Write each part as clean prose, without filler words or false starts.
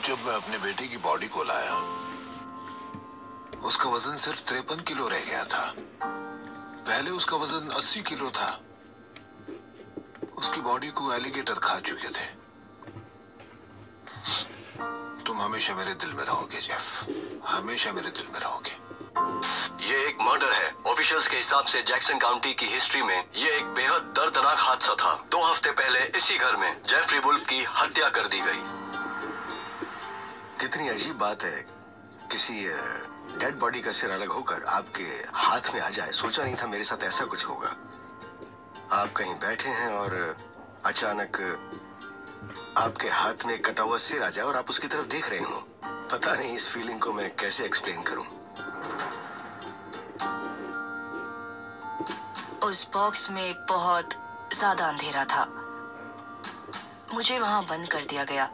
जब मैं अपने बेटे की बॉडी को लाया, उसका वजन सिर्फ 53 किलो रह गया था। पहले उसका वजन 80 किलो था। उसकी बॉडी को एलिगेटर खा चुके थे। तुम हमेशा मेरे दिल में रहोगे जेफ, हमेशा मेरे दिल में रहोगे। ये एक मर्डर है। ऑफिशियल्स के हिसाब से जैक्सन काउंटी की हिस्ट्री में ये एक बेहद दर्दनाक हादसा था। 2 हफ्ते पहले इसी घर में जेफरी वुल्फ की हत्या कर दी गई। कितनी अजीब बात है, किसी डेड बॉडी का सिर अलग होकर आपके हाथ में आ जाए। सोचा नहीं था मेरे साथ ऐसा कुछ होगा। आप कहीं बैठे हैं और अचानक आपके हाथ में कटा हुआ सिर आ जाए और आप उसकी तरफ देख रहे हो। पता नहीं इस फीलिंग को मैं कैसे एक्सप्लेन करूं। उस बॉक्स में बहुत ज्यादा अंधेरा था। मुझे वहां बंद कर दिया गया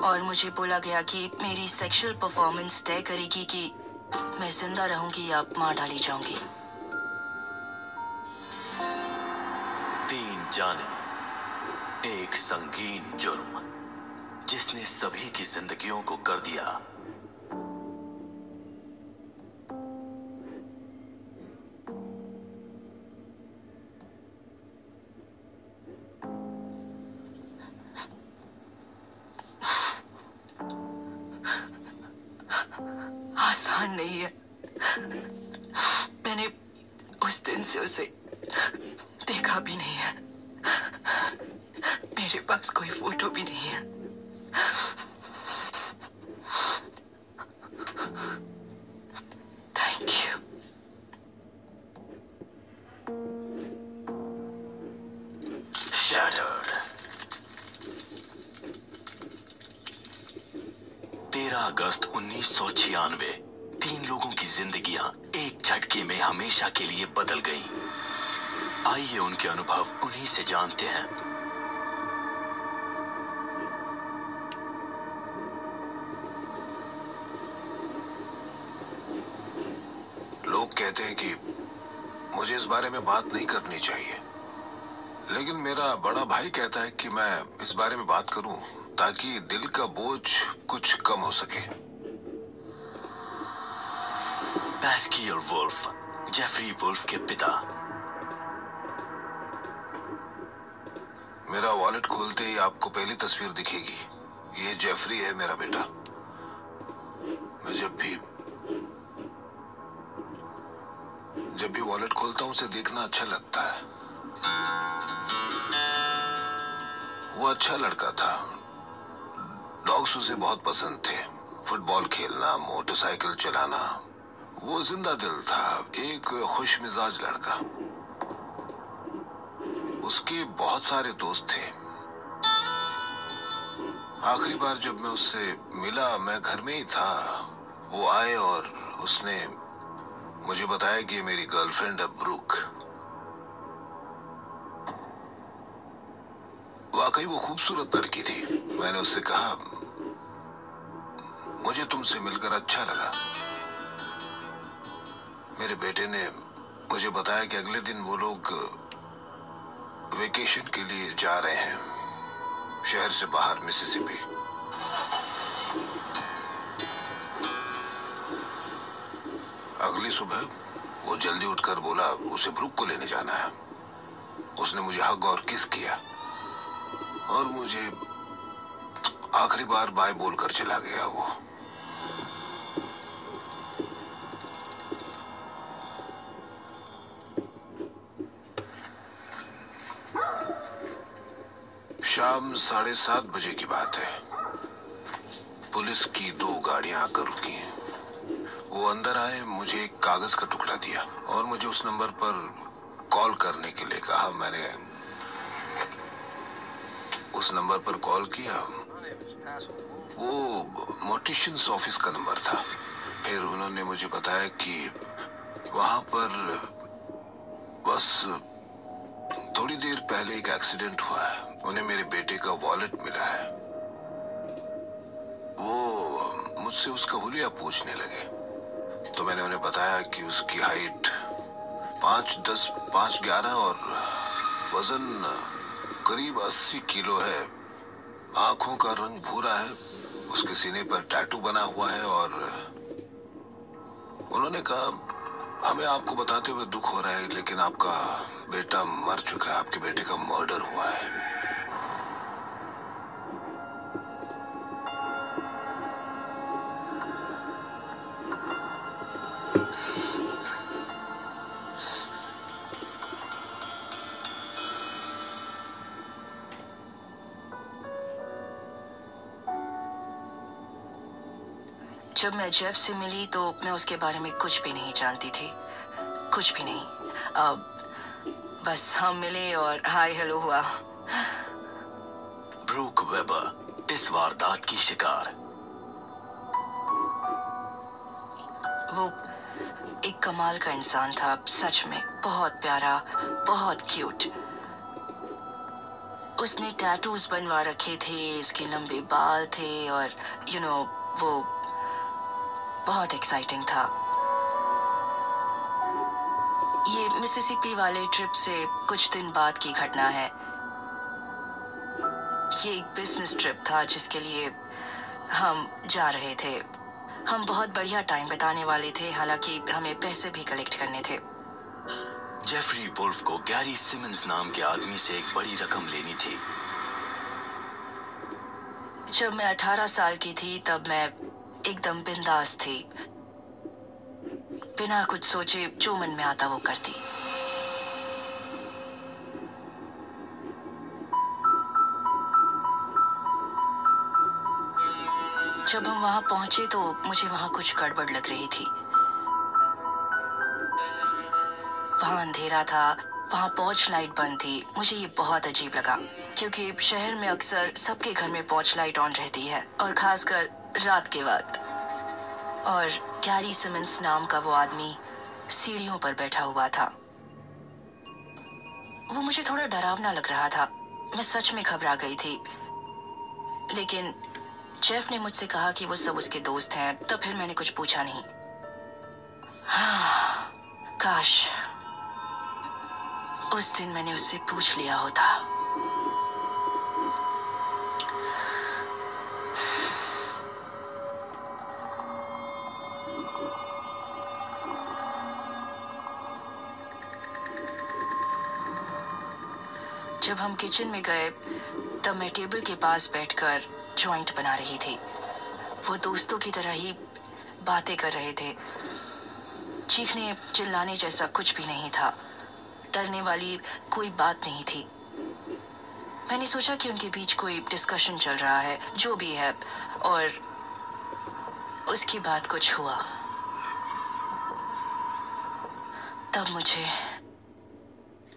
और मुझे बोला गया कि मेरी सेक्सुअल परफॉर्मेंस तय करेगी कि मैं जिंदा रहूंगी या मार डाली जाऊंगी। 3 जाने, एक संगीन जुर्म जिसने सभी की जिंदगियों को कर दिया। आसान नहीं है। मैंने उस दिन से उसे देखा भी नहीं है। मेरे पास कोई फोटो भी नहीं है। Thank you. Shattered। 13 अगस्त 1996। 3 लोगों की जिंदगियां एक झटके में हमेशा के लिए बदल गईं। आइए उनके अनुभव उन्हीं से जानते हैं। लोग कहते हैं कि मुझे इस बारे में बात नहीं करनी चाहिए, लेकिन मेरा बड़ा भाई कहता है कि मैं इस बारे में बात करूं ताकि दिल का बोझ कुछ कम हो सके। बैस्कियर वुल्फ, जेफरी वुल्फ के पिता। मेरा वॉलेट खोलते ही आपको पहली तस्वीर दिखेगी। ये जेफरी है, मेरा बेटा। मैं जब भी वॉलेट खोलता हूं उसे देखना अच्छा लगता है। वो अच्छा लड़का था। डॉग्स उसे बहुत पसंद थे। फुटबॉल खेलना, मोटरसाइकिल चलाना। वो जिंदा दिल था, एक खुश मिजाज लड़का। उसके बहुत सारे दोस्त थे। आखिरी बार जब मैं उससे मिला, मैं घर में ही था। वो आए और उसने मुझे बताया कि मेरी गर्लफ्रेंड है ब्रूक। वाकई वो खूबसूरत लड़की थी। मैंने उससे कहा, मुझे तुमसे मिलकर अच्छा लगा। मेरे बेटे ने मुझे बताया कि अगले दिन वो लोग वेकेशन के लिए जा रहे हैं, शहर से बाहर, मिसिसिपी। अगली सुबह वो जल्दी उठकर बोला उसे ब्रूक को लेने जाना है। उसने मुझे हग और किस किया और मुझे आखिरी बार बाय बोलकर चला गया। वो शाम 7:30 बजे की बात है। पुलिस की 2 गाड़ियां आकर रुकी। वो अंदर आए, मुझे एक कागज का टुकड़ा दिया और मुझे उस नंबर पर कॉल करने के लिए कहा। मैंने उस नंबर पर कॉल किया। वो मोटिशियंस ऑफिस का नंबर था। फिर उन्होंने मुझे बताया कि वहां पर बस थोड़ी देर पहले एक एक्सीडेंट हुआ है। उन्हें मेरे बेटे का वॉलेट मिला है। वो मुझसे उसका हुलिया पूछने लगे, तो मैंने उन्हें बताया कि उसकी हाइट 5'10", 5'11" और वजन करीब 80 किलो है। आंखों का रंग भूरा है, उसके सीने पर टैटू बना हुआ है और उन्होंने कहा हमें आपको बताते हुए दुख हो रहा है लेकिन आपका बेटा मर चुका है, आपके बेटे का मर्डर हुआ है। जब मैं जेफ से मिली तो मैं उसके बारे में कुछ भी नहीं जानती थी, कुछ भी नहीं। बस हम मिले और हाय हेलो हुआ। ब्रूक वेबर इस वारदात की शिकार। वो एक कमाल का इंसान था, सच में बहुत प्यारा, बहुत क्यूट। उसने टैटूज बनवा रखे थे, उसके लंबे बाल थे और वो बहुत एक्साइटिंग था। ये मिसिसिपी वाले ट्रिप से कुछ दिन बाद की घटना है। ये एक बिजनेस ट्रिप था जिसके लिए हम जा रहे थे। हम बहुत बढ़िया टाइम बिताने वाले थे, हालांकि हमें पैसे भी कलेक्ट करने थे। जेफरी वुल्फ को गैरी सिमंस नाम के आदमी से एक बड़ी रकम लेनी थी। जब मैं 18 साल की थी तब मैं एकदम बिंदास थी, बिना कुछ सोचे जो मन में आता वो करती। जब हम वहां पहुंचे तो मुझे वहां कुछ गड़बड़ लग रही थी। वहां अंधेरा था, वहां पोर्च लाइट बंद थी। मुझे ये बहुत अजीब लगा क्योंकि शहर में अक्सर सबके घर में पोर्च लाइट ऑन रहती है और खासकर रात के वक्त। और गैरी सिमंस नाम का वो आदमी सीढ़ियों पर बैठा हुआ था। वो मुझे थोड़ा डरावना लग रहा था। मैं सच में घबरा गई थी। लेकिन जेफ ने मुझसे कहा कि वो सब उसके दोस्त हैं, तो फिर मैंने कुछ पूछा नहीं। काश उस दिन मैंने उससे पूछ लिया होता। जब हम किचन में गए तब मैं टेबल के पास बैठकर जॉइंट बना रही थी। वो दोस्तों की तरह ही बातें कर रहे थे। चीखने चिल्लाने जैसा कुछ भी नहीं था, डरने वाली कोई बात नहीं थी। मैंने सोचा कि उनके बीच कोई डिस्कशन चल रहा है, जो भी है, और उसके बाद कुछ हुआ। तब मुझे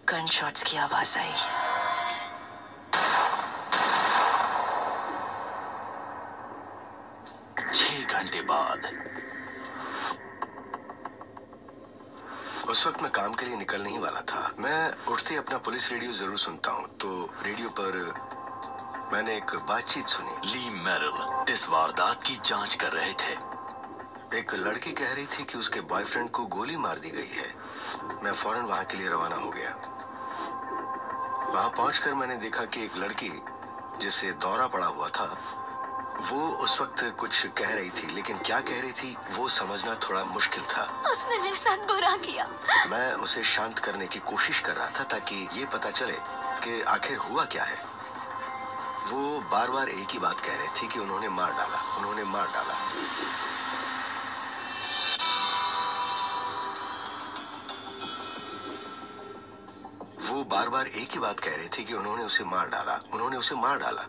गन शॉट्स की आवाज आई। 6 घंटे बाद उस वक्त मैं काम के लिए निकलने ही वाला था। मैं उठते ही अपना पुलिस रेडियो जरूर सुनता हूँ, तो रेडियो पर मैंने एक बातचीत सुनी। ली मेरिल इस वारदात की जांच कर रहे थे। एक लड़की कह रही थी कि उसके बॉयफ्रेंड को गोली मार दी गई है। मैं फौरन वहां के लिए रवाना हो गया। वहां पहुंचकर मैंने देखा कि एक लड़की जिसे दौरा पड़ा हुआ था, वो उस वक्त कुछ कह रही थी, लेकिन क्या कह रही थी वो समझना थोड़ा मुश्किल था। उसने मेरे साथ बुरा किया। मैं उसे शांत करने की कोशिश कर रहा था ताकि ये पता चले कि आखिर हुआ क्या है। वो बार बार एक ही बात कह रही थी कि उन्होंने मार डाला, उन्होंने मार डाला। वो बार बार एक ही बात कह रही थी कि उन्होंने उसे मार डाला, उन्होंने उसे मार डाला।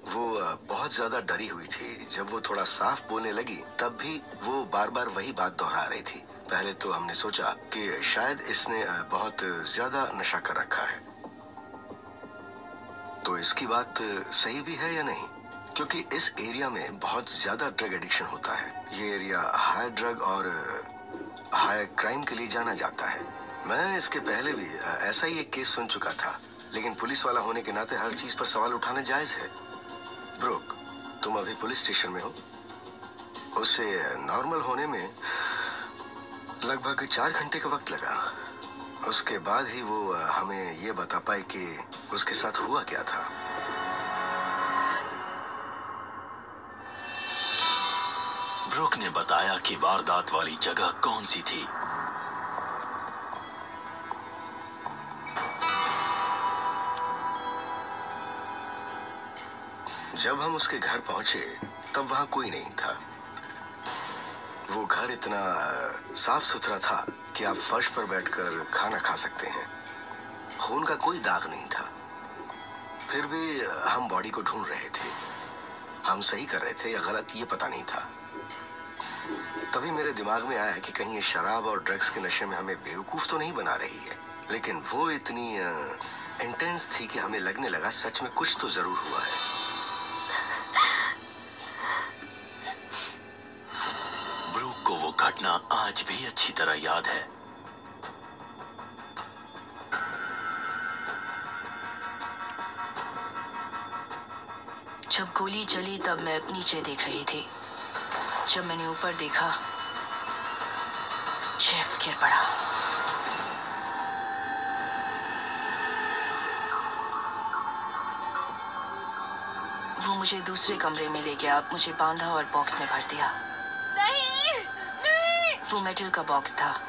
वो बहुत ज्यादा डरी हुई थी। जब वो थोड़ा साफ बोलने लगी तब भी वो बार बार वही बात दोहरा रही थी। पहले तो हमने सोचा कि शायद इसने बहुत ज्यादा नशा कर रखा है। तो इसकी बात सही भी है या नहीं, क्योंकि इस एरिया में बहुत ज्यादा ड्रग एडिक्शन होता है। ये एरिया हाई ड्रग और हाई क्राइम के लिए जाना जाता है। मैं इसके पहले भी ऐसा ही एक केस सुन चुका था, लेकिन पुलिस वाला होने के नाते हर चीज पर सवाल उठाना जायज है। ब्रूक, तुम अभी पुलिस स्टेशन में हो। उसे नॉर्मल होने में लगभग 4 घंटे का वक्त लगा। उसके बाद ही वो हमें ये बता पाई कि उसके साथ हुआ क्या था। ब्रूक ने बताया कि वारदात वाली जगह कौन सी थी। जब हम उसके घर पहुंचे तब वहां कोई नहीं था। वो घर इतना साफ सुथरा था कि आप फर्श पर बैठकर खाना खा सकते हैं। खून का कोई दाग नहीं था। फिर भी हम बॉडी को ढूंढ रहे थे। हम सही कर रहे थे या गलत ये पता नहीं था। तभी मेरे दिमाग में आया कि कहीं ये शराब और ड्रग्स के नशे में हमें बेवकूफ तो नहीं बना रही है। लेकिन वो इतनी इंटेंस थी कि हमें लगने लगा सच में कुछ तो जरूर हुआ है। ब्रूक को वो घटना आज भी अच्छी तरह याद है। जब गोली चली तब मैं नीचे देख रही थी। जब मैंने ऊपर देखा, जेफ गिर पड़ा। वो मुझे दूसरे कमरे में ले गया, मुझे बांधा और बॉक्स में भर दिया। नहीं, नहीं। वो मेटल का बॉक्स था।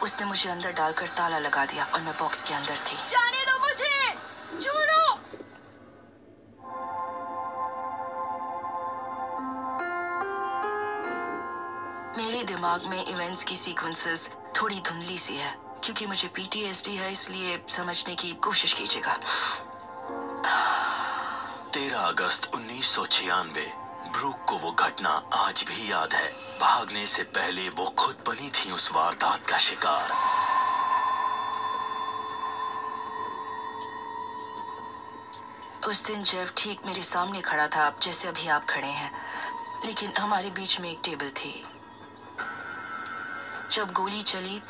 उसने मुझे अंदर डालकर ताला लगा दिया और मैं बॉक्स के अंदर थी। जाने दो मुझे, छोड़ो। मेरे दिमाग में इवेंट्स की सीक्वेंसेस थोड़ी धुंधली सी है, क्योंकि मुझे पीटीएसडी है, इसलिए समझने की कोशिश कीजिएगा। 13 अगस्त 1996। ब्रूक को वो घटना आज भी याद है। भागने से पहले वो खुद बनी थी उस वारदात का शिकार। उस दिन जेफ ठीक मेरे सामने खड़ा था, जैसे अभी आप खड़े हैं, लेकिन हमारे बीच में एक टेबल थी। जब गोली चली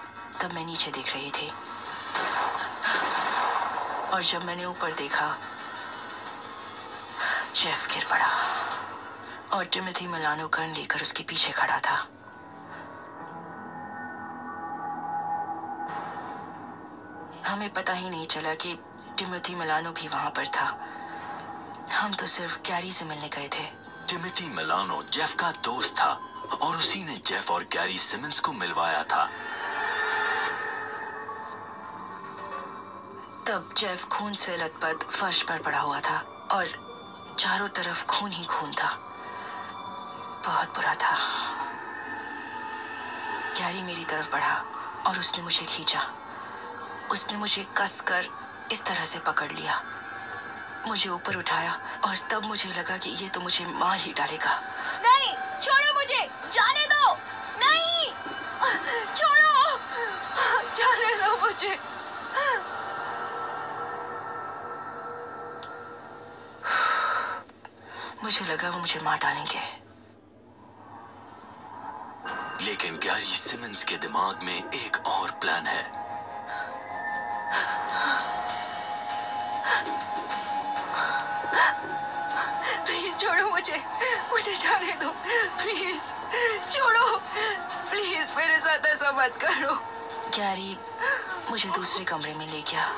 तब मैं नीचे देख रही थी, और जब मैंने ऊपर देखा, जेफ गिर पड़ा और टिमोथी मिलानो गन लेकर उसके पीछे खड़ा था। हमें पता ही नहीं चला कि टिमोथी मिलानो भी वहां पर था। हम तो सिर्फ गैरी से मिलने गए थे। टिमोथी मिलानो जेफ का दोस्त था और उसी ने जेफ और गैरी सिमंस को मिलवाया था। तब जेफ खून से लथपथ फर्श पर पड़ा हुआ था और चारों तरफ खून ही खून था। बहुत बुरा था। गैरी मेरी तरफ बढ़ा और उसने मुझे खींचा। उसने मुझे कसकर इस तरह से पकड़ लिया, मुझे ऊपर उठाया, और तब मुझे लगा कि ये तो मुझे मार ही डालेगा। नहीं, छोड़ो मुझे, जाने दो। नहीं, छोड़ो, जाने दो मुझे। मुझे लगा वो मुझे मार डालेंगे। लेकिन गैरी सिमंस के दिमाग में एक और प्लान है। प्लीज छोड़ो मुझे जाने दो। प्लीज छोड़ो, प्लीज मेरे साथ ऐसा मत करो। गैरी मुझे दूसरे कमरे में ले गया,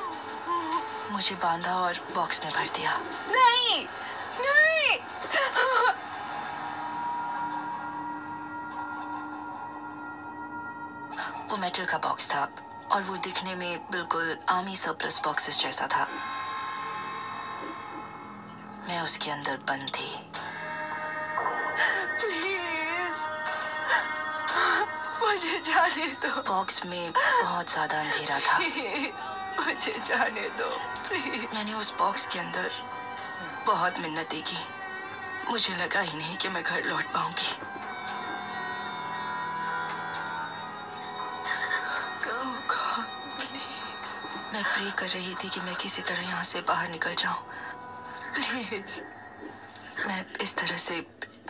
मुझे बांधा और बॉक्स में भर दिया। नहीं, नहीं। वो मेटल का बॉक्स था और वो दिखने में बिल्कुल आर्मी सरप्लस बॉक्सेस जैसा था। मैं उसके अंदर बंद थी। प्लीज मुझे जाने दो। बॉक्स में बहुत ज्यादा अंधेरा था। प्लीज मुझे जाने दो, प्लीज। मैंने उस बॉक्स के अंदर बहुत मिन्नतें की। मुझे लगा ही नहीं कि मैं घर लौट पाऊंगी। मैं प्रे कर रही थी कि मैं किसी तरह यहाँ से बाहर निकल जाऊं। प्लीज। मैं इस तरह से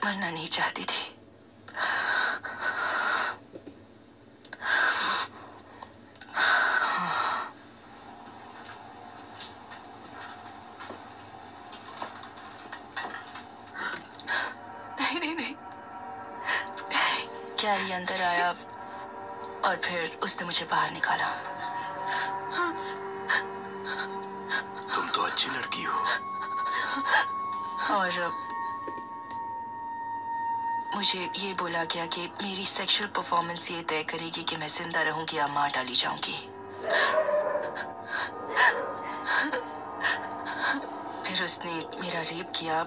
मरना नहीं चाहती थी। नहीं। गैरी अंदर आया और फिर उसने मुझे बाहर निकाला। तुम तो अच्छी लड़की हो। और मुझे ये बोला गया कि मेरी सेक्सुअल परफॉर्मेंस ये तय करेगी कि मैं जिंदा रहूंगी या मार डाली जाऊंगी। फिर उसने मेरा रेप किया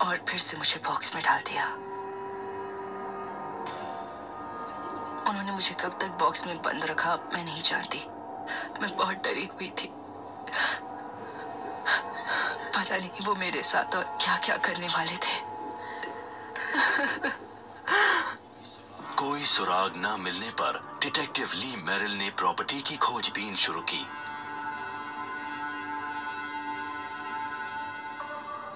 और फिर से मुझे बॉक्स में डाल दिया। उन्होंने मुझे कब तक बॉक्स में बंद रखा मैं नहीं जानती। मैं बहुत डरी हुई थी। पता नहीं वो मेरे साथ और क्या क्या करने वाले थे। कोई सुराग न मिलने पर डिटेक्टिव ली मेरिल ने प्रॉपर्टी की खोजबीन शुरू की।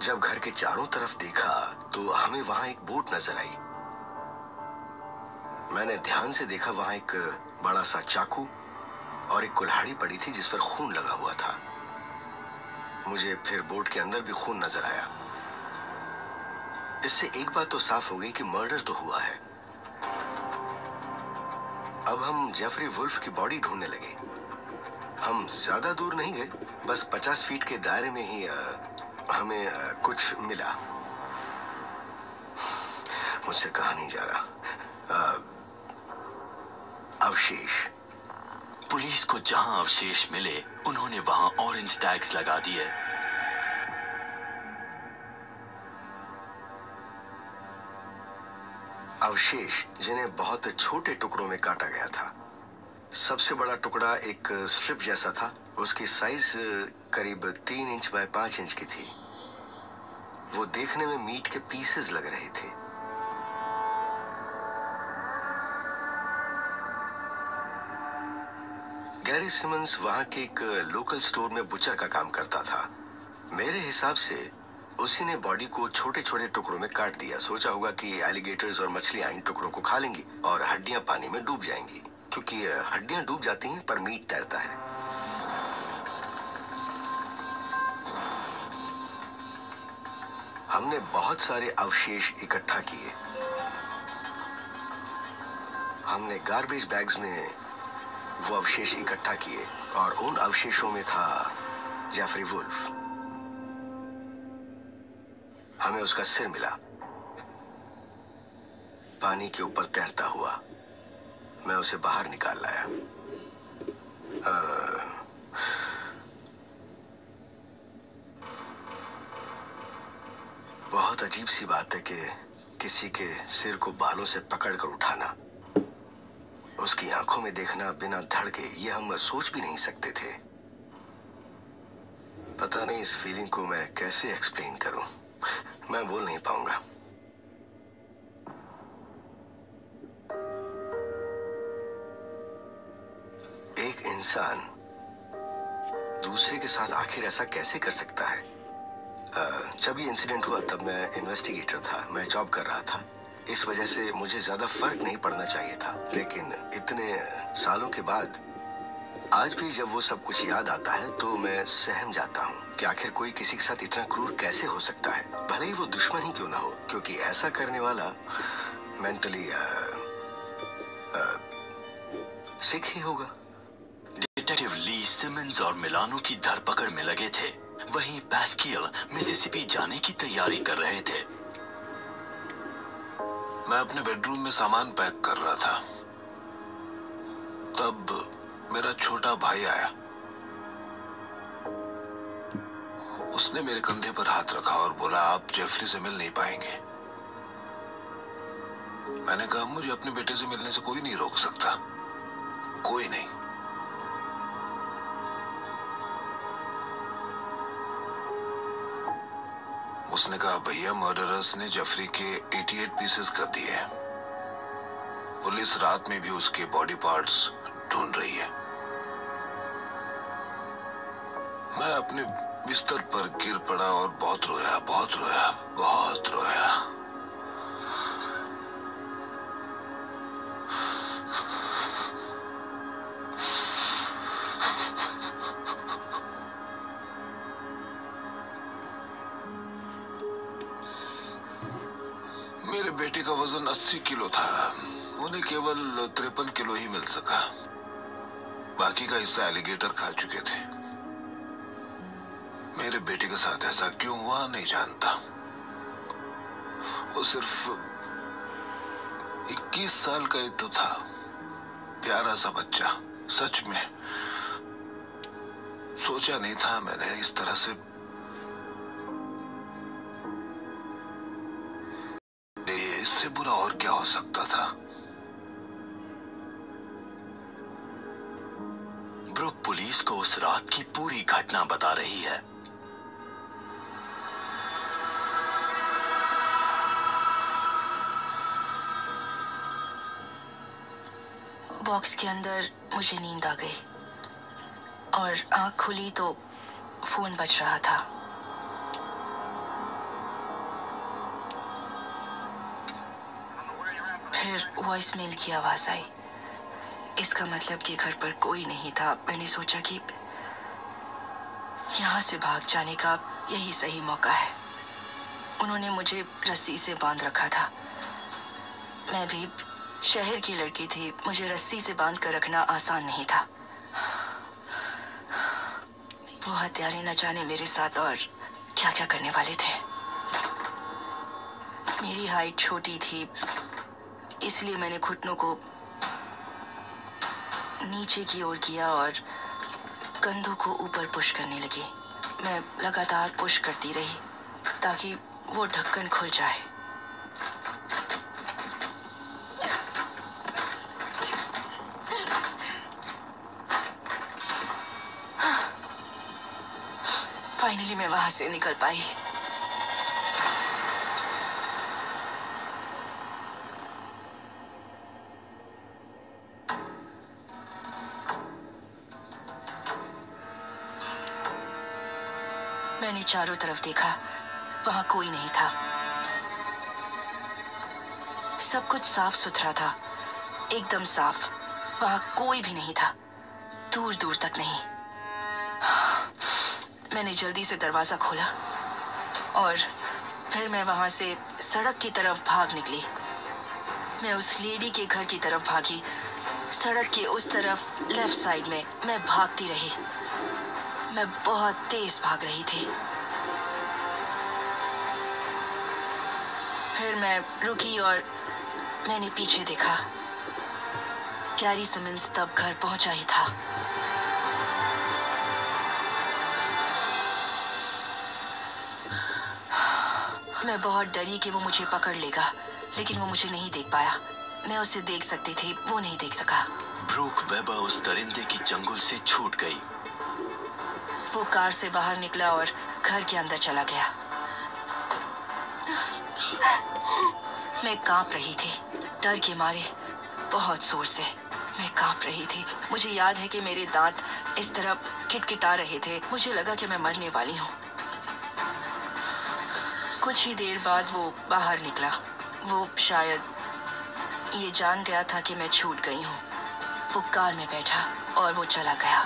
जब घर के चारों तरफ देखा तो हमें वहां एक बोट नजर आई। मैंने ध्यान से देखा, वहां एक बड़ा सा चाकू और एक कुल्हाड़ी पड़ी थी जिस पर खून लगा हुआ था। मुझे फिर बोट के अंदर भी खून नजर आया। इससे एक बात तो साफ हो गई कि मर्डर तो हुआ है। अब हम जेफरी वुल्फ की बॉडी ढूंढने लगे। हम ज्यादा दूर नहीं गए, बस 50 फीट के दायरे में ही हमें कुछ मिला। मुझसे कहा नहीं जा रहा। अवशेष। पुलिस को जहां अवशेष मिले उन्होंने वहां ऑरेंज टैग्स लगा दिए। अवशेष जिन्हें बहुत छोटे टुकड़ों में काटा गया था। सबसे बड़ा टुकड़ा एक स्ट्रिप जैसा था। उसकी साइज करीब 3 इंच बाय 5 इंच की थी। वो देखने में मीट के पीसेस लग रहे थे। गैरी सिमंस वहां के एक लोकल स्टोर में बुचर का काम करता था। मेरे हिसाब से उसी ने बॉडी को छोटे छोटे टुकड़ों में काट दिया। सोचा होगा कि एलिगेटर्स और मछलियां इन टुकड़ों को खा लेंगी और हड्डियां पानी में डूब जाएंगी, क्योंकि हड्डियां डूब जाती हैं पर मीट तैरता है। हमने बहुत सारे अवशेष इकट्ठा किए। हमने गार्बेज बैग्स में वो अवशेष इकट्ठा किए और उन अवशेषों में था जेफरी वुल्फ। हमें उसका सिर मिला, पानी के ऊपर तैरता हुआ। मैं उसे बाहर निकाल लाया। बहुत अजीब सी बात है कि किसी के सिर को बालों से पकड़कर उठाना, उसकी आंखों में देखना बिना धड़के, ये हम सोच भी नहीं सकते थे। पता नहीं इस फीलिंग को मैं कैसे एक्सप्लेन करूं। मैं बोल नहीं पाऊंगा। एक इंसान दूसरे के साथ आखिर ऐसा कैसे कर सकता है? जब ये इंसिडेंट हुआ तब मैं इन्वेस्टिगेटर था, मैं जॉब कर रहा था। इस वजह से मुझे ज्यादा फर्क नहीं पड़ना चाहिए था, लेकिन इतने सालों के बाद आज भी जब वो सब कुछ याद आता है तो मैं सहम जाता हूँ कि आखिर कोई किसी के साथ इतना क्रूर कैसे हो सकता है, भले ही वो दुश्मन ही क्यों ना हो, क्योंकि ऐसा करने वाला मेंटली सिक ही होगा। डिटेक्टिव ली सिमंस और मिलानो की धरपकड़ में लगे थे। वहीं पैस्कियल मिसिसिपी जाने की तैयारी कर रहे थे। मैं अपने बेडरूम में सामान पैक कर रहा था, तब मेरा छोटा भाई आया। उसने मेरे कंधे पर हाथ रखा और बोला, आप जेफरी से मिल नहीं पाएंगे। मैंने कहा, मुझे अपने बेटे से मिलने से कोई नहीं रोक सकता, कोई नहीं। उसने कहा, भैया मर्डरर्स ने जेफरी के 88 पीसेस कर दिए हैं। पुलिस रात में भी उसके बॉडी पार्ट्स ढूंढ रही है। मैं अपने बिस्तर पर गिर पड़ा और बहुत रोया, बहुत रोया, बहुत रोया। मेरे बेटे का वजन 80 किलो था, उन्हें केवल 53 किलो ही मिल सका। बाकी का हिस्सा एलिगेटर खा चुके थे। मेरे बेटे के साथ ऐसा क्यों हुआ नहीं जानता। वो सिर्फ 21 साल का ही तो था, प्यारा सा बच्चा। सच में सोचा नहीं था मैंने इस तरह से। इससे बुरा और क्या हो सकता था। ब्रुक पुलिस को उस रात की पूरी घटना बता रही है। बॉक्स के अंदर मुझे नींद आ गई और आंख खुली तो फोन बज रहा था। फिर वॉइसमेल की आवाज आई। इसका मतलब कि घर पर कोई नहीं था। मैंने सोचा कि यहाँ से भाग जाने का यही सही मौका है। उन्होंने मुझे रस्सी से बांध रखा था। मैं भी शहर की लड़की थी, मुझे रस्सी से बांध कर रखना आसान नहीं था। वो हत्यारे न जाने मेरे साथ और क्या क्या करने वाले थे। मेरी हाइट छोटी थी, इसलिए मैंने घुटनों को नीचे की ओर किया और कंधों को ऊपर पुश करने लगी। मैं लगातार पुश करती रही ताकि वो ढक्कन खुल जाए। फाइनली मैं वहां से निकल पाई। मैंने चारों तरफ देखा, वहां कोई नहीं था। सब कुछ साफ सुथरा था, एकदम साफ। वहां कोई भी नहीं था, दूर दूर तक नहीं। मैंने जल्दी से दरवाजा खोला और फिर मैं वहां से सड़क की तरफ भाग निकली। मैं उस लेडी के घर की तरफ भागी। सड़क के उस तरफ लेफ्ट साइड में मैं भागती रही। मैं बहुत तेज भाग रही थी। फिर मैं रुकी और मैंने पीछे देखा। कैरी सिमंस तब घर पहुंचा ही था। मैं बहुत डरी कि वो मुझे पकड़ लेगा, लेकिन वो मुझे नहीं देख पाया। मैं उसे देख सकती थी, वो नहीं देख सका। ब्रुक वेबर उस दरिंदे की चंगुल से छूट गई। वो कार से बाहर निकला और घर के अंदर चला गया। मैं कांप रही थी, डर के मारे, बहुत जोर से। मैं कांप रही थी। मुझे याद है कि मेरे दांत इस तरह खिटखिटा रहे थे। मुझे लगा कि मैं मरने वाली हूँ। कुछ ही देर बाद वो बाहर निकला। वो शायद ये जान गया था कि मैं छूट गई हूँ। वो कार में बैठा और वो चला गया।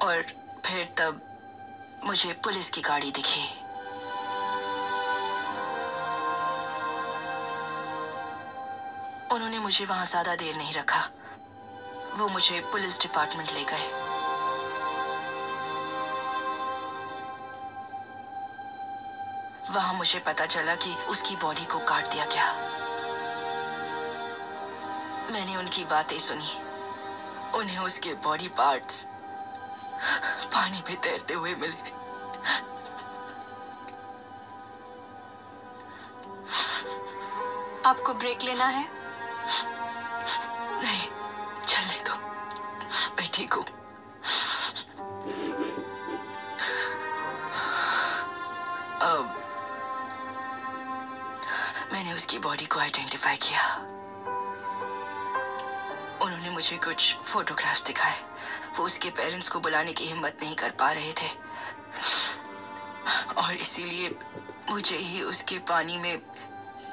और फिर तब मुझे पुलिस की गाड़ी दिखी। उन्होंने मुझे वहां ज्यादा देर नहीं रखा। वो मुझे पुलिस डिपार्टमेंट ले गए। वहां मुझे पता चला कि उसकी बॉडी को काट दिया गया। मैंने उनकी बातें सुनी। उन्हें उसके बॉडी पार्ट्स पानी में तैरते हुए मिले। आपको ब्रेक लेना है? नहीं, चलने दो, मैं ठीक हूँ। अब मैंने उसकी बॉडी को आइडेंटिफाई किया। उन्होंने मुझे कुछ फोटोग्राफ्स दिखाए। वो उसके पेरेंट्स को बुलाने की हिम्मत नहीं कर पा रहे थे और इसीलिए मुझे ही उसके पानी में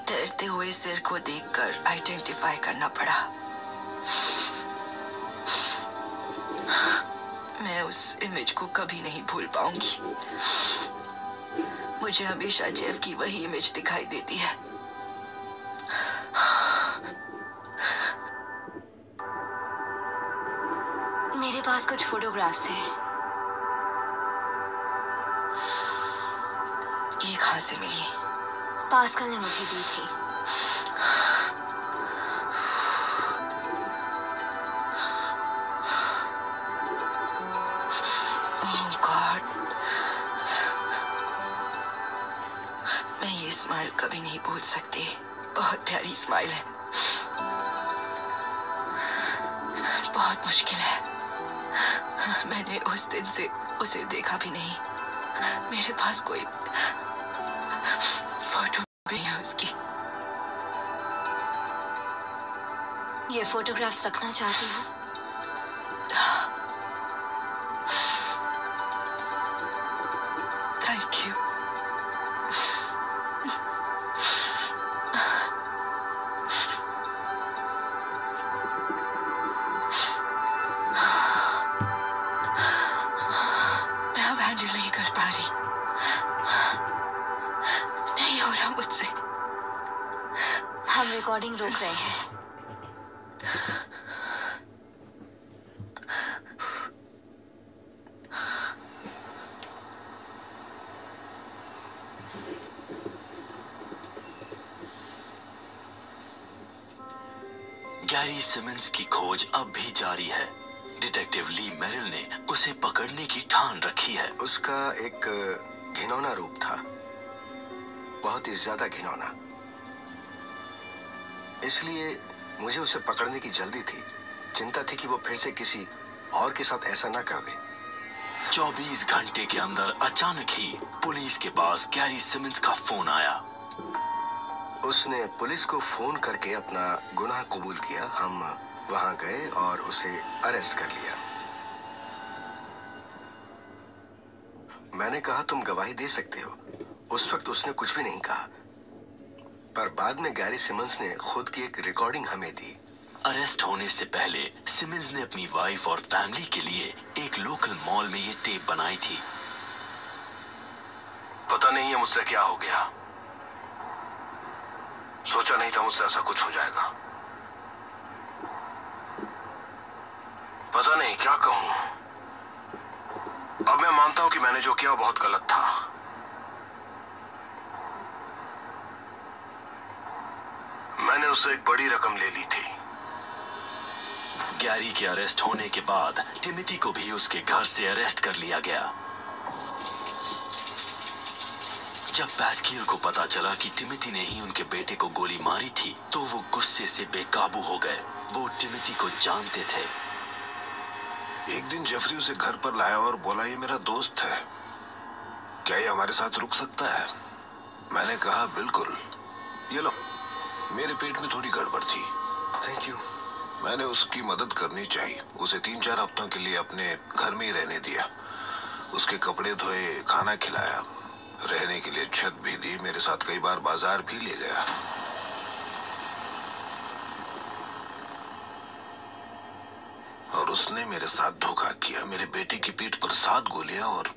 तैरते हुए सिर को देखकर आइडेंटिफाई करना पड़ा। मैं उस इमेज को कभी नहीं भूल पाऊंगी। मुझे हमेशा जेफ की वही इमेज दिखाई देती है। मेरे पास कुछ फोटोग्राफ्स हैं। कहाँ से मिली? पास्कल ने मुझे दी थी। ओह गॉड, मैं ये स्माइल कभी नहीं भूल सकती। बहुत प्यारी स्माइल है, बहुत मुश्किल है। मैंने उस दिन से उसे देखा भी नहीं। मेरे पास कोई फोटो भी है उसकी। ये फोटोग्राफ्स रखना चाहती हूँ। Thank you. मैं अब हैंडल नहीं कर पा रही, नहीं हो रहा मुझसे। हम रिकॉर्डिंग रोक रहे हैं। गैरी सिमंस की खोज अब भी जारी है। डिटेक्टिव ली मेरिल ने उसे पकड़ने की ठान रखी है। उसका एक घिनौना रूप था, बहुत ही ज्यादा घिनौना। इसलिए मुझे उसे पकड़ने की जल्दी थी। चिंता थी कि वो फिर से किसी और के साथ ऐसा ना कर दे। 24 घंटे के अंदर अचानक ही पुलिस के पास गैरी सिमंस का फोन आया। उसने पुलिस को फोन करके अपना गुनाह कबूल किया। हम वहां गए और उसे अरेस्ट कर लिया। मैंने कहा तुम गवाही दे सकते हो। उस वक्त उसने कुछ भी नहीं कहा, पर बाद में गैरी सिमंस ने खुद की एक रिकॉर्डिंग हमें दी। अरेस्ट होने से पहले सिमंस ने अपनी वाइफ और फैमिली के लिए एक लोकल मॉल में ये टेप बनाई थी। पता नहीं है मुझसे क्या हो गया। सोचा नहीं था मुझसे ऐसा कुछ हो जाएगा। पता नहीं क्या कहूं। अब मैं मानता हूं कि मैंने जो किया बहुत गलत था। मैंने उससे एक बड़ी रकम ले ली थी। गैरी के अरेस्ट होने के बाद टिमिटी को भी उसके घर से अरेस्ट कर लिया गया। जब पैस्कियल को पता चला कि टिमिटी ने ही उनके बेटे को गोली मारी थी, तो वो गुस्से से बेकाबू हो गए। वो टिमिटी को जानते थे। एक दिन जेफरी उसे घर पर लाया और बोला ये मेरा दोस्त है, क्या ये हमारे साथ रुक सकता है? मैंने कहा बिल्कुल। ये लो, मेरे पेट में थोड़ी गड़बड़ थी। Thank you. मैंने उसकी मदद करनी चाहिए। उसे 3-4 हफ्तों के लिए अपने घर में ही रहने दिया। उसके कपड़े धोए, खाना खिलाया, रहने के लिए छत भी दी। मेरे साथ कई बार बाजार भी ले गया। और उसने मेरे साथ धोखा किया। मेरे बेटे की पीठ पर 7 गोलियां और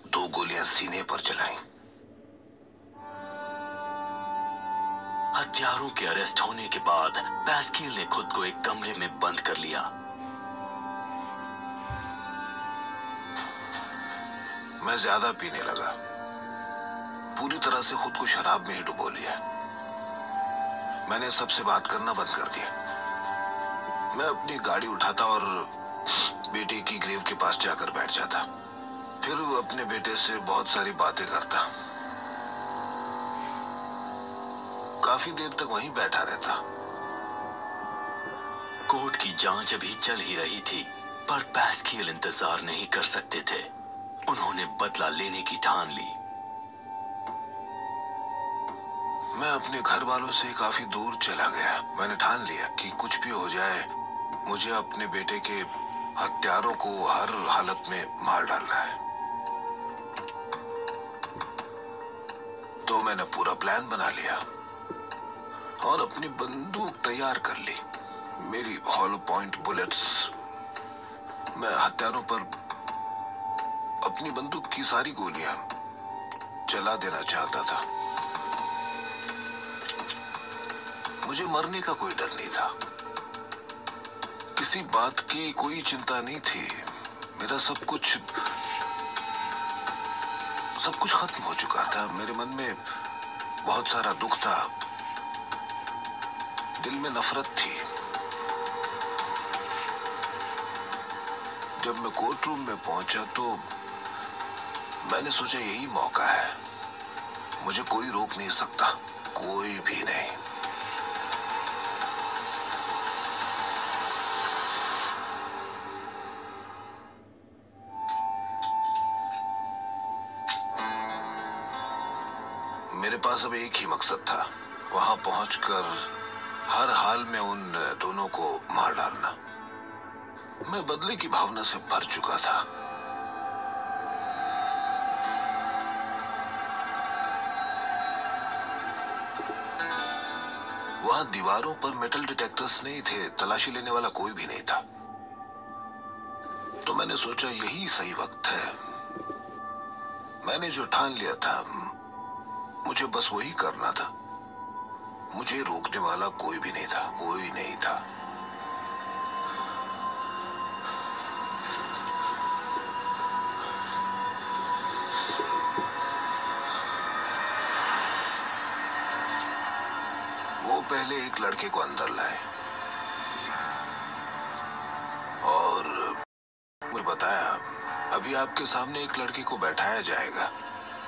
2 गोलियां सीने पर चलाई। हत्यारों के अरेस्ट होने के बाद पैस्कियल ने खुद को एक कमरे में बंद कर लिया। मैं ज्यादा पीने लगा। पूरी तरह से खुद को शराब में ही डुबो लिया। मैंने सबसे बात करना बंद कर दिया। मैं अपनी गाड़ी उठाता और बेटे की ग्रेव के पास जाकर बैठ जाता। फिर वो अपने बेटे से बहुत सारी बातें करता। काफी देर तक वहीं बैठा रहता। कोर्ट की जांच अभी चल ही रही थी, पर पैस्कियल इंतजार नहीं कर सकते थे। उन्होंने बदला लेने की ठान ली। मैं अपने घर वालों से काफी दूर चला गया। मैंने ठान लिया कि कुछ भी हो जाए, मुझे अपने बेटे के हत्यारों को हर हालत में मार डालना है। तो मैंने पूरा प्लान बना लिया और अपनी बंदूक तैयार कर ली। मेरी हॉलो पॉइंट बुलेट्स। मैं हत्यारों पर अपनी बंदूक की सारी गोलियां चला देना चाहता था। मुझे मरने का कोई डर नहीं था। किसी बात की कोई चिंता नहीं थी। मेरा सब कुछ सब कुछ खत्म हो चुका था। मेरे मन में बहुत सारा दुख था, दिल में नफरत थी। जब मैं कोर्ट रूम में पहुंचा तो मैंने सोचा यही मौका है, मुझे कोई रोक नहीं सकता, कोई भी नहीं। मेरे पास अब एक ही मकसद था, वहां पहुंचकर हर हाल में उन दोनों को मार डालना। मैं बदले की भावना से भर चुका था। वहां दीवारों पर मेटल डिटेक्टर्स नहीं थे, तलाशी लेने वाला कोई भी नहीं था। तो मैंने सोचा यही सही वक्त है। मैंने जो ठान लिया था, मुझे बस वही करना था। मुझे रोकने वाला कोई भी नहीं था, कोई नहीं था। वो पहले एक लड़के को अंदर लाए और मुझे बताया, अभी आपके सामने एक लड़के को बैठाया जाएगा।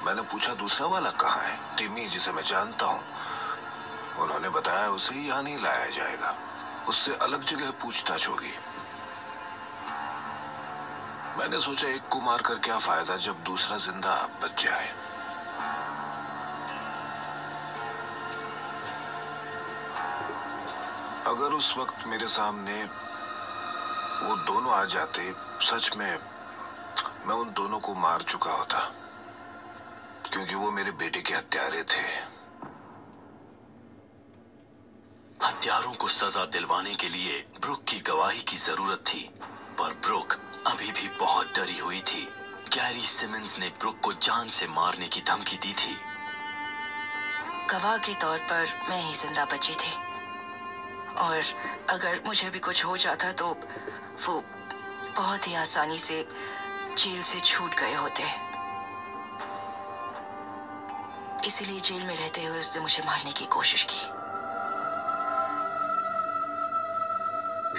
मैंने पूछा दूसरा वाला कहाँ है? टिमी, जिसे मैं जानता हूँ। उन्होंने बताया उसे यहाँ नहीं लाया जाएगा, उससे अलग जगह पूछताछ होगी। मैंने सोचा एक को मारकर क्या फायदा जब दूसरा जिंदा बच जाए। अगर उस वक्त मेरे सामने वो दोनों आ जाते, सच में मैं उन दोनों को मार चुका होता, क्योंकि वो मेरे बेटे के हत्यारे थे। हत्यारों को सजा दिलवाने के लिए ब्रुक की गवाही की जरूरत थी, पर ब्रुक अभी भी बहुत डरी हुई थी। गैरी सिमंस ने ब्रुक को जान से मारने की धमकी दी थी। गवाह के तौर पर मैं ही जिंदा बची थी, और अगर मुझे भी कुछ हो जाता तो वो बहुत ही आसानी से जेल से छूट गए होते। इसीलिए जेल में रहते हुए उसने मुझे मारने की कोशिश की।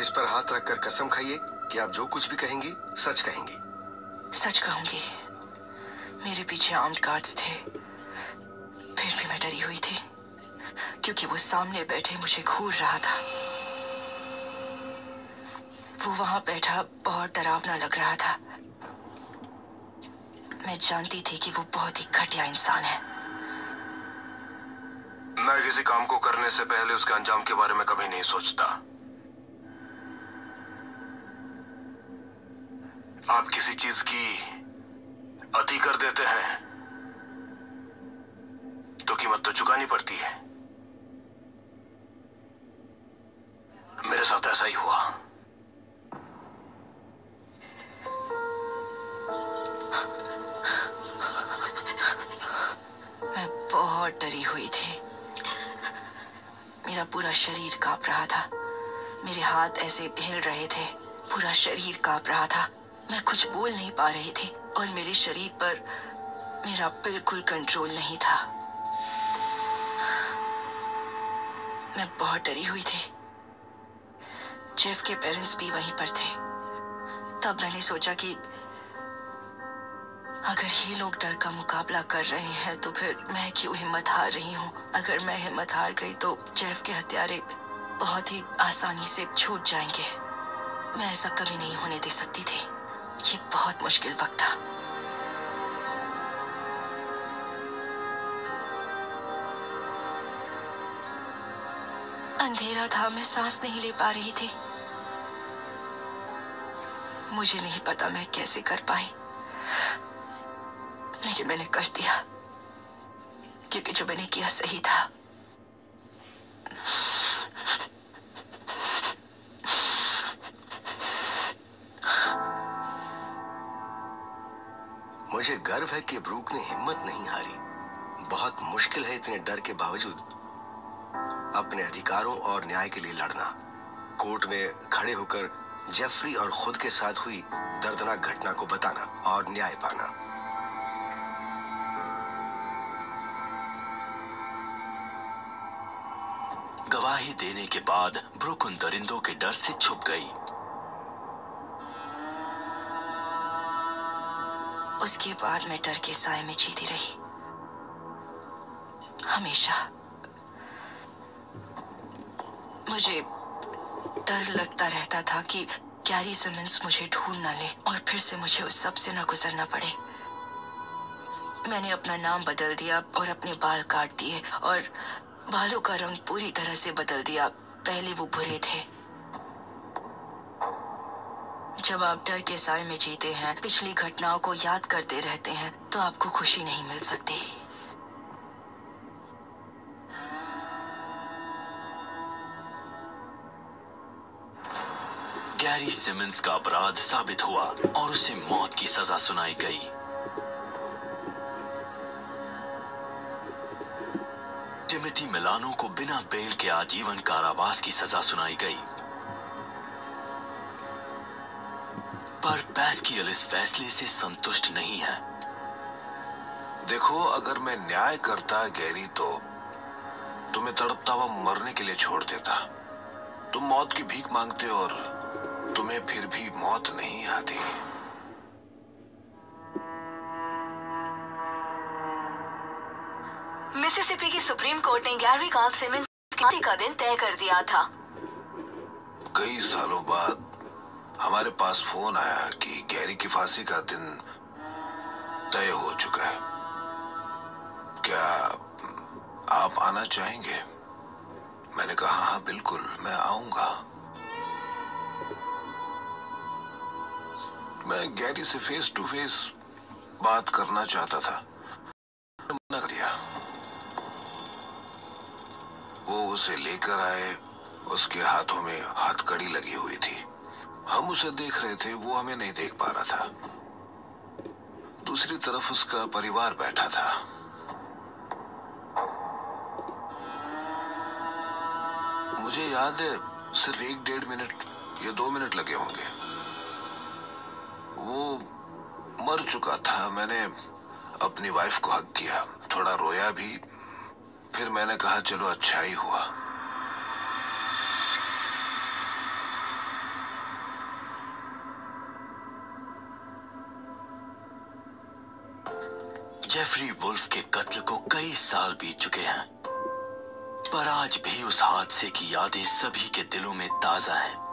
इस पर हाथ रखकर कसम खाइए कि आप जो कुछ भी कहेंगी सच कहेंगी। सच कहूंगी। मेरे पीछे आर्म्ड गार्ड्स थे, फिर भी मैं डरी हुई थी, क्योंकि वो सामने बैठे मुझे घूर रहा था। वो वहां बैठा बहुत डरावना लग रहा था। मैं जानती थी कि वो बहुत ही घटिया इंसान है। मैं किसी काम को करने से पहले उसके अंजाम के बारे में कभी नहीं सोचता। आप किसी चीज की अति कर देते हैं तो कीमत तो चुकानी पड़ती है। मेरे साथ ऐसा ही हुआ। मैं बहुत डरी हुई थी। मेरा पूरा शरीर कांप रहा था, मेरे हाथ ऐसे हिल रहे थे, पूरा शरीर कांप रहा था। मैं कुछ बोल नहीं पा रही थी और मेरे शरीर पर मेरा बिल्कुल कंट्रोल नहीं था। मैं बहुत डरी हुई थी। जेफ के पेरेंट्स भी वहीं पर थे। तब मैंने सोचा कि अगर ये लोग डर का मुकाबला कर रहे हैं तो फिर मैं क्यों हिम्मत हार रही हूँ। अगर मैं हिम्मत हार गई तो जेफ के हत्यारे बहुत ही आसानी से छूट जाएंगे। मैं ऐसा कभी नहीं होने दे सकती थी। ये बहुत मुश्किल वक्त था। अंधेरा था, मैं सांस नहीं ले पा रही थी। मुझे नहीं पता मैं कैसे कर पाई, लेकिन मैंने कर दिया, क्योंकि जो मैंने किया सही था। मुझे गर्व है कि ब्रूक ने हिम्मत नहीं हारी। बहुत मुश्किल है इतने डर के बावजूद अपने अधिकारों और न्याय के लिए लड़ना, कोर्ट में खड़े होकर जेफरी और खुद के साथ हुई दर्दनाक घटना को बताना और न्याय पाना। गवाही देने के बाद ब्रुक उन दरिंदों के डर से छुप गई। उसके बाद मैं डर के साए में जीती रही, हमेशा। मुझे डर लगता रहता था कि गैरी सिमंस मुझे ढूंढ ना ले और फिर से मुझे उस सब से न गुजरना पड़े। मैंने अपना नाम बदल दिया और अपने बाल काट दिए और बालों का रंग पूरी तरह से बदल दिया। पहले वो भूरे थे। जब आप डर के साए में जीते हैं, पिछली घटनाओं को याद करते रहते हैं, तो आपको खुशी नहीं मिल सकती। गैरी सिमंस का अपराध साबित हुआ और उसे मौत की सजा सुनाई गई। टिमोथी मिलानो को बिना बेल के आजीवन कारावास की सजा सुनाई गई। पर पैस्कियल इस फैसले से संतुष्ट नहीं है। देखो, अगर मैं न्याय करता गैरी तो तुम्हें तड़पता हुआ मरने के लिए छोड़ देता। तुम मौत की भीख मांगते और तुम्हें फिर भी मौत नहीं आती। मिसिसिपी की सुप्रीम कोर्ट ने गैरी कार्ल सिमंस की फांसी का दिन तय कर दिया था। कई सालों बाद हमारे पास फोन आया कि गैरी की फांसी का दिन तय हो चुका है। क्या आप आना चाहेंगे? मैंने कहा हाँ बिल्कुल, मैं आऊंगा। मैं गैरी से फेस टू फेस बात करना चाहता था, मना कर दिया। वो उसे लेकर आए। उसके हाथों में हथकड़ी लगी हुई थी। हम उसे देख रहे थे, वो हमें नहीं देख पा रहा था। दूसरी तरफ उसका परिवार बैठा था। मुझे याद है सिर्फ 1-1.5 मिनट या 2 मिनट लगे होंगे। वो मर चुका था। मैंने अपनी वाइफ को हग किया, थोड़ा रोया भी। फिर मैंने कहा चलो अच्छा ही हुआ। जेफरी वुल्फ के कत्ल को कई साल बीत चुके हैं, पर आज भी उस हादसे की यादें सभी के दिलों में ताजा हैं।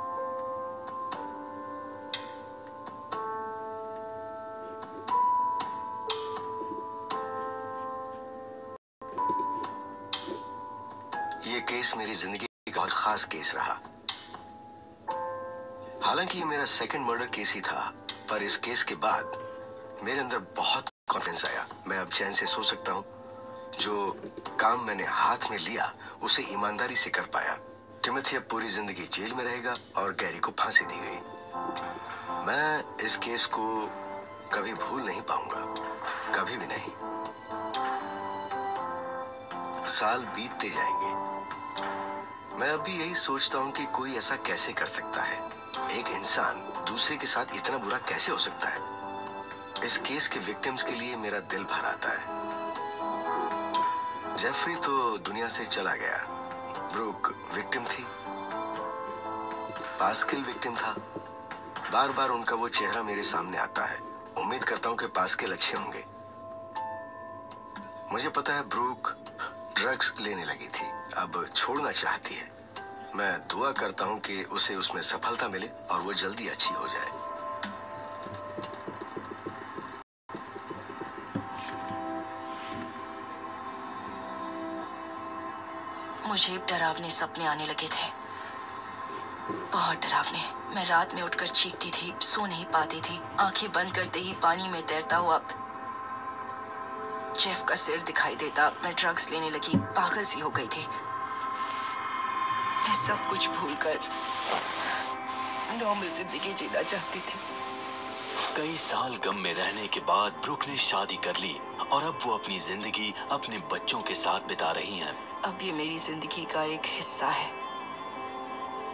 ये केस मेरी जिंदगी का बहुत खास केस रहा। हालांकि ये मेरा सेकंड मर्डर केस ही था, पर इस केस के बाद मेरे अंदर बहुत कॉन्फिडेंस आया। मैं अब चैन से सो सकता हूँ। जो काम मैंने हाथ में लिया उसे ईमानदारी से कर पाया। टिमोथी अब पूरी जिंदगी जेल में रहेगा और गैरी को फांसी दी गई। मैं इस केस को कभी भूल नहीं पाऊंगा, कभी भी नहीं। साल बीतते जाएंगे। मैं अभी यही सोचता हूँ कि कोई ऐसा कैसे कर सकता है। एक इंसान दूसरे के साथ इतना बुरा कैसे हो सकता है। इस केस के विक्टिम्स के लिए मेरा दिल भर आता है। जेफरी तो दुनिया से चला गया। ब्रूक विक्टिम थी, पास्किल विक्टिम था। बार बार उनका वो चेहरा मेरे सामने आता है। उम्मीद करता हूँ कि पास्किल अच्छे होंगे। मुझे पता है ब्रूक ड्रग्स लेने लगी थी, अब छोड़ना चाहती है। मैं दुआ करता हूँ कि उसे उसमें सफलता मिले और वो जल्दी अच्छी हो जाए। मुझे डरावने सपने आने लगे थे, बहुत डरावने। मैं रात में उठकर चीखती थी, सो नहीं पाती थी। आंखें बंद करते ही पानी में तैरता हुआ जेफ का सिर दिखाई देता। मैं ड्रग्स लेने लगी, पागल सी हो गई थी। मैं सब कुछ भूलकर नॉर्मल जिंदगी जीना चाहती थी। कई साल गम में रहने के बाद ब्रुक ने शादी कर ली और अब वो अपनी जिंदगी अपने बच्चों के साथ बिता रही हैं। अब ये मेरी जिंदगी का एक हिस्सा है।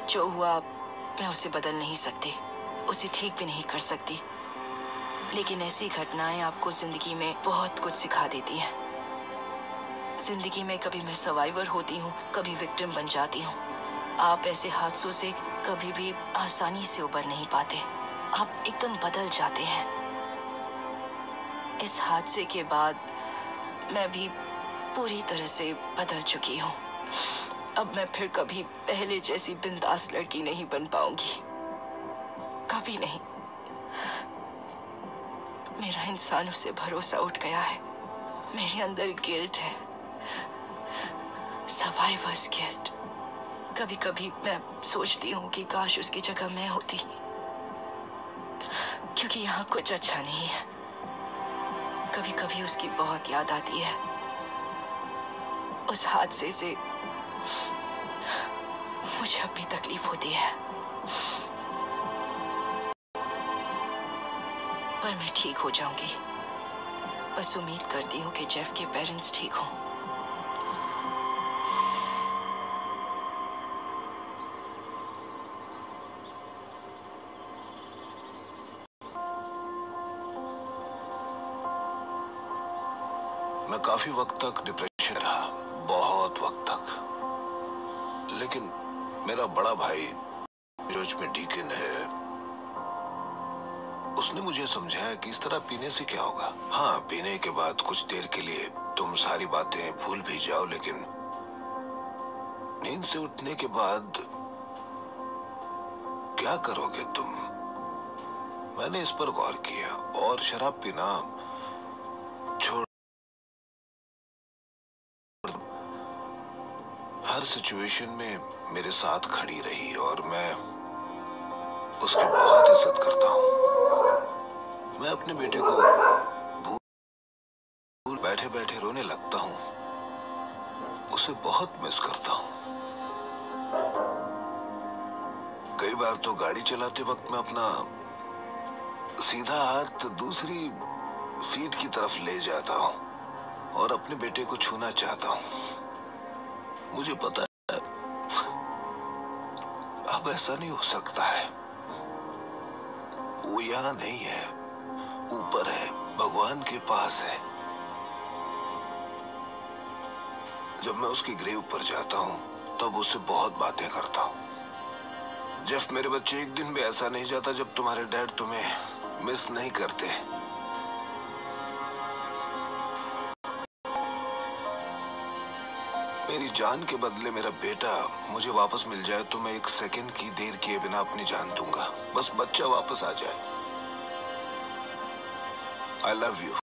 जो हुआ मैं उसे बदल नहीं सकती, उसे ठीक भी नहीं कर सकती। लेकिन ऐसी घटनाएं आपको जिंदगी में बहुत कुछ सिखा देती हैं। जिंदगी में कभी मैं सर्वाइवर होती हूँ, कभी विक्टिम बन जाती हूँ। आप ऐसे हादसों से कभी भी आसानी से उबर नहीं पाते। आप एकदम बदल जाते हैं। इस हादसे के बाद मैं भी पूरी तरह से बदल चुकी हूँ। अब मैं फिर कभी पहले जैसी बिंदास लड़की नहीं बन पाऊंगी, कभी नहीं। मेरा इंसानों से भरोसा उठ गया है। मेरे अंदर गिल्ट है, सर्वाइवर्स गिल्ट। कभी कभी मैं सोचती हूँ कि काश उसकी जगह मैं होती, क्योंकि यहाँ कुछ अच्छा नहीं है। कभी कभी उसकी बहुत याद आती है। उस हादसे से मुझे अब भी तकलीफ होती है, पर मैं ठीक हो जाऊंगी। बस उम्मीद करती हूँ कि जेफ के पेरेंट्स ठीक हों। मैं काफी वक्त तक डिप्रेशन में रहा, बहुत वक्त तक। लेकिन मेरा बड़ा भाई चर्च में डीकन है, उसने मुझे समझाया कि इस तरह पीने से क्या होगा। हाँ, पीने के बाद कुछ देर के लिए तुम सारी बातें भूल भी जाओ, लेकिन नींद से उठने के बाद क्या करोगे तुम? मैंने इस पर गौर किया और शराब पीना छोड़ हर सिचुएशन में मेरे साथ खड़ी रही और मैं उसकी बहुत इज्जत करता हूँ। मैं अपने बेटे को भूल बैठे बैठे रोने लगता हूँ। उसे बहुत मिस करता हूँ। कई बार तो गाड़ी चलाते वक्त मैं अपना सीधा हाथ दूसरी सीट की तरफ ले जाता हूँ और अपने बेटे को छूना चाहता हूँ। मुझे पता है अब ऐसा नहीं हो सकता है। वो यहाँ नहीं है, ऊपर है, भगवान के पास है। जब मैं उसकी ग्रेव पर जाता हूँ तब उससे बहुत बातें करता हूँ। जेफ, मेरे बच्चे, एक दिन भी ऐसा नहीं जाता जब तुम्हारे डैड तुम्हें मिस नहीं करते। मेरी जान के बदले मेरा बेटा मुझे वापस मिल जाए तो मैं एक सेकंड की देर किए बिना अपनी जान दूंगा। बस बच्चा वापस आ जाए। I love you.